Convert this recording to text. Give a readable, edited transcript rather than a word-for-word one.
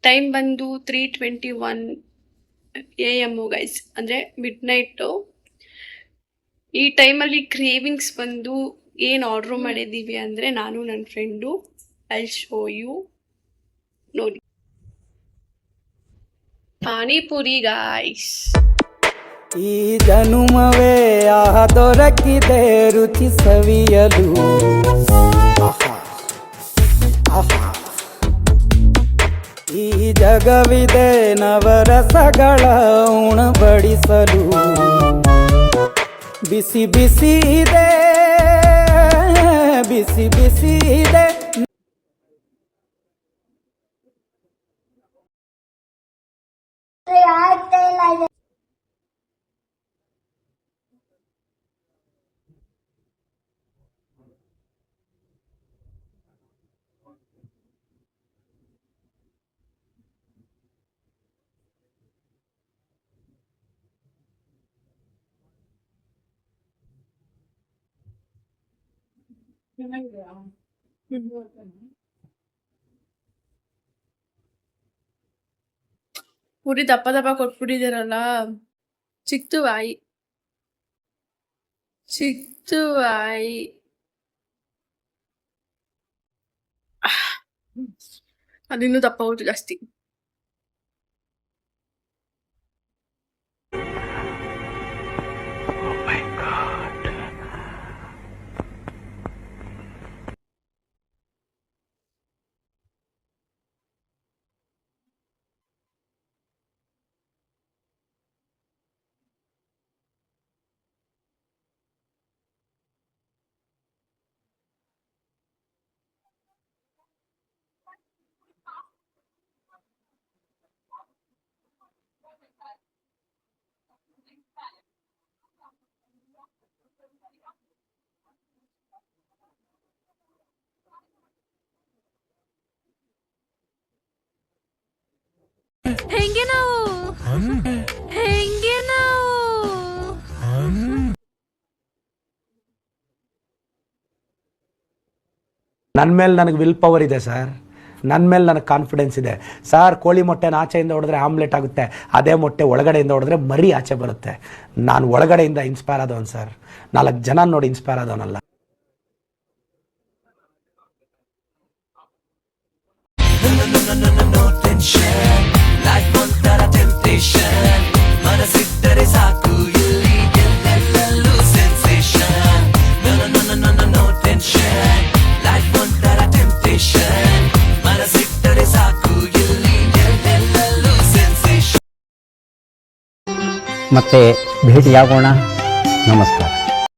Time ಬಂದು 3:21 AM guys, ಅಂದರೆ mid night. ಈ ಟೈಮಲ್ಲಿ ಕ್ರೇವಿಂಗ್ಸ್ ಬಂದು ಏನು ಆರ್ಡ್ರ್ ಮಾಡಿದ್ದೀವಿ ಅಂದರೆ, ನಾನು ನನ್ನ ಫ್ರೆಂಡು, ಐ ಶೋ ಯು ನೋಡಿ. ಪಾನಿಪುರಿ ಗಾಯ್ಸ್. ಈ ಜನುಮವೇ ದೊರಕಿದೆ ರುಚಿ ಸವಿಯಲು. ಈ ಜಗವಿದೆ ನವರಸಗಳ ಉಣಬಡಿಸಲು. ಬಿಸಿ ಬಿಸಿ ಇದೆ, ಬಿಸಿ ಬಿಸಿ ಇದೆ. ಪೂರಿ ದಪ್ಪ ದಪ್ಪ ಕೊಟ್ಬಿಟ್ಟಿದ್ದೀರಲ್ಲ. ಚಿಕ್ತು ಬಾಯಿ, ಚಿಕ್ತು ಬಾಯಿ. ಅದಿನ್ನೂ ದಪ್ಪ ಹೋಯ್ತು ಜಾಸ್ತಿ. ಹೆಂಗೆ ನಾವು ನನ್ನ ಮೇಲೆ ನನಗೆ ವಿಲ್ ಪವರ್ ಇದೆ ಸರ್. ನನ್ನ ಮೇಲೆ ನನಗೆ ಕಾನ್ಫಿಡೆನ್ಸ್ ಇದೆ ಸರ್. ಕೋಳಿ ಮೊಟ್ಟೆನ ಆಚೆಯಿಂದ ಹೊಡೆದ್ರೆ ಆಮ್ಲೆಟ್ ಆಗುತ್ತೆ, ಅದೇ ಮೊಟ್ಟೆ ಒಳಗಡೆಯಿಂದ ಹೊಡೆದ್ರೆ ಮರಿ ಆಚೆ ಬರುತ್ತೆ. ನಾನು ಒಳಗಡೆಯಿಂದ ಇನ್ಸ್ಪೈರ್ ಆದವನು ಸರ್, 4 ಜನ ನೋಡಿ ಇನ್ಸ್ಪೈರ್ ಆದವನಲ್ಲ. ಮತ್ತೆ ಭೇಟಿಯಾಗೋಣ. ನಮಸ್ಕಾರ.